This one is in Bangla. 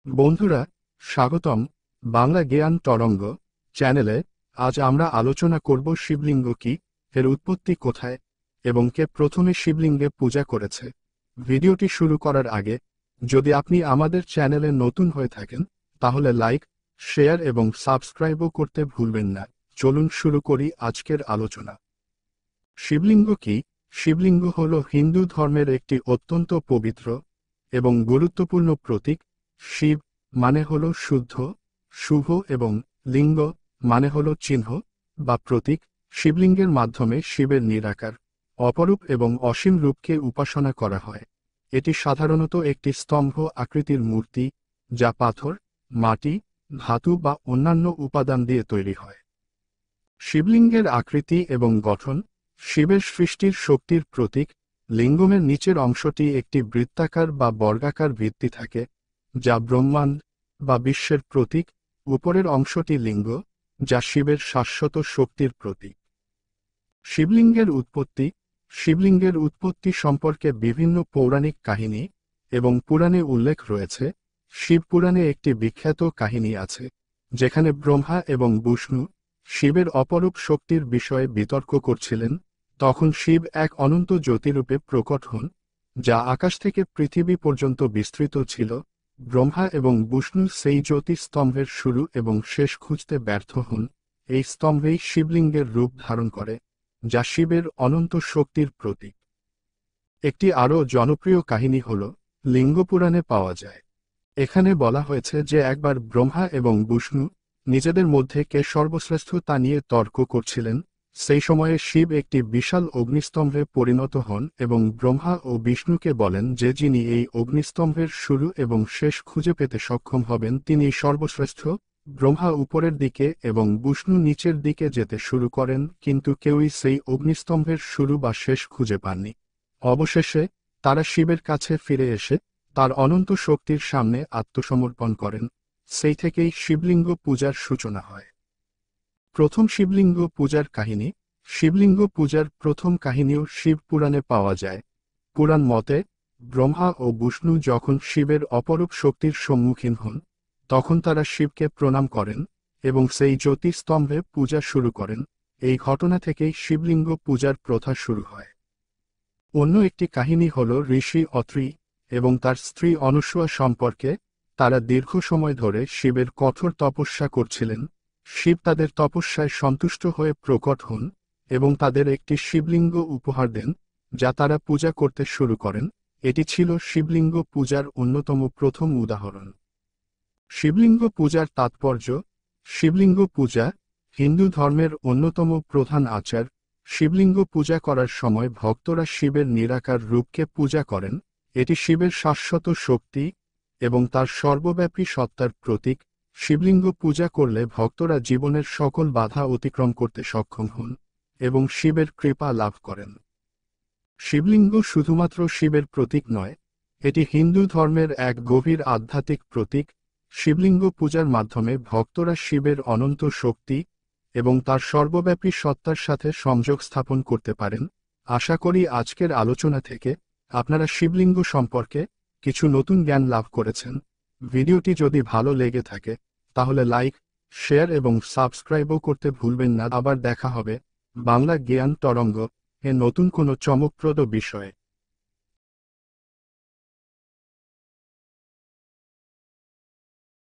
বন্ধুরা, স্বাগতম বাংলা জ্ঞান তরঙ্গ চ্যানেলে। আজ আমরা আলোচনা করব শিবলিঙ্গ কি, এর উৎপত্তি কোথায় এবং কে প্রথমে শিবলিঙ্গে পূজা করেছে। ভিডিওটি শুরু করার আগে যদি আপনি আমাদের চ্যানেলে নতুন হয়ে থাকেন তাহলে লাইক, শেয়ার এবং সাবস্ক্রাইবও করতে ভুলবেন না। চলুন শুরু করি আজকের আলোচনা। শিবলিঙ্গ কি? শিবলিঙ্গ হল হিন্দু ধর্মের একটি অত্যন্ত পবিত্র এবং গুরুত্বপূর্ণ প্রতীক। শিব মানে হল শুদ্ধ, শুভ এবং লিঙ্গ মানে হল চিহ্ন বা প্রতীক। শিবলিঙ্গের মাধ্যমে শিবের নিরাকার, অপরূপ এবং অসীম রূপকে উপাসনা করা হয়। এটি সাধারণত একটি স্তম্ভ আকৃতির মূর্তি, যা পাথর, মাটি, ধাতু বা অন্যান্য উপাদান দিয়ে তৈরি হয়। শিবলিঙ্গের আকৃতি এবং গঠন। শিবের সৃষ্টির শক্তির প্রতীক। লিঙ্গমের নিচের অংশটি একটি বৃত্তাকার বা বর্গাকার ভিত্তি থাকে, যা ব্রহ্মাণ্ড বা বিশ্বের প্রতীক। উপরের অংশটি লিঙ্গ, যা শিবের শাশ্বত শক্তির প্রতীক। শিবলিঙ্গের উৎপত্তি। শিবলিঙ্গের উৎপত্তি সম্পর্কে বিভিন্ন পৌরাণিক কাহিনী এবং পুরাণে উল্লেখ রয়েছে। শিবপুরাণে একটি বিখ্যাত কাহিনী আছে, যেখানে ব্রহ্মা এবং বিষ্ণু শিবের অপরূপ শক্তির বিষয়ে বিতর্ক করছিলেন। তখন শিব এক অনন্ত জ্যোতিরূপে প্রকট হন, যা আকাশ থেকে পৃথিবী পর্যন্ত বিস্তৃত ছিল। ব্রহ্মা এবং বিষ্ণু সেই জ্যোতি স্তম্ভের শুরু এবং শেষ খুঁজতে ব্যর্থ হন। এই স্তম্ভেই শিবলিঙ্গের রূপ ধারণ করে, যা শিবের অনন্ত শক্তির প্রতীক। একটি আরও জনপ্রিয় কাহিনী হল লিঙ্গপুরাণে পাওয়া যায়। এখানে বলা হয়েছে যে একবার ব্রহ্মা এবং বিষ্ণু নিজেদের মধ্যে কে সর্বশ্রেষ্ঠ তা নিয়ে তর্ক করছিলেন। সেই সময়ে শিব একটি বিশাল অগ্নিস্তম্ভে পরিণত হন এবং ব্রহ্মা ও বিষ্ণুকে বলেন যে যিনি এই অগ্নিস্তম্ভের শুরু এবং শেষ খুঁজে পেতে সক্ষম হবেন তিনি সর্বশ্রেষ্ঠ। ব্রহ্মা উপরের দিকে এবং বিষ্ণু নিচের দিকে যেতে শুরু করেন, কিন্তু কেউই সেই অগ্নিস্তম্ভের শুরু বা শেষ খুঁজে পাননি। অবশেষে তারা শিবের কাছে ফিরে এসে তার অনন্ত শক্তির সামনে আত্মসমর্পণ করেন। সেই থেকেই শিবলিঙ্গ পূজার সূচনা হয়। প্রথম শিবলিঙ্গ পূজার কাহিনী। শিবলিঙ্গ পূজার প্রথম কাহিনীও শিবপুরাণে পাওয়া যায়। পুরাণ মতে ব্রহ্মা ও বিষ্ণু যখন শিবের অপরূপ শক্তির সম্মুখীন হন, তখন তারা শিবকে প্রণাম করেন এবং সেই জ্যোতিস্তম্ভে পূজা শুরু করেন। এই ঘটনা থেকেই শিবলিঙ্গ পূজার প্রথা শুরু হয়। অন্য একটি কাহিনী হল ঋষি অত্রি এবং তার স্ত্রী অনুসূয়া সম্পর্কে। তারা দীর্ঘ সময় ধরে শিবের কঠোর তপস্যা করছিলেন। শিব তাদের তপস্যায় সন্তুষ্ট হয়ে প্রকট হন এবং তাদের একটি শিবলিঙ্গ উপহার দেন, যা তারা পূজা করতে শুরু করেন। এটি ছিল শিবলিঙ্গ পূজার অন্যতম প্রথম উদাহরণ। শিবলিঙ্গ পূজার তাৎপর্য। শিবলিঙ্গ পূজা হিন্দু ধর্মের অন্যতম প্রধান আচার। শিবলিঙ্গ পূজা করার সময় ভক্তরা শিবের নিরাকার রূপকে পূজা করেন। এটি শিবের শাশ্বত শক্তি এবং তার সর্বব্যাপী সত্তার প্রতীক। শিবলিঙ্গ পূজা করলে ভক্তরা জীবনের সকল বাধা অতিক্রম করতে সক্ষম হন এবং শিবের কৃপা লাভ করেন। শিবলিঙ্গ শুধুমাত্র শিবের প্রতীক নয়, এটি হিন্দু ধর্মের এক গভীর আধ্যাত্মিক প্রতীক। শিবলিঙ্গ পূজার মাধ্যমে ভক্তরা শিবের অনন্ত শক্তি এবং তার সর্বব্যাপী সত্তার সাথে সংযোগ স্থাপন করতে পারেন। আশা করি আজকের আলোচনা থেকে আপনারা শিবলিঙ্গ সম্পর্কে কিছু নতুন জ্ঞান লাভ করেছেন। ভিডিওটি যদি ভালো লেগে থাকে তাহলে লাইক, শেয়ার এবং সাবস্ক্রাইবও করতে ভুলবেন না। আবার দেখা হবে বাংলা জ্ঞান তরঙ্গ এ নতুন কোনো চমকপ্রদ বিষয়ে।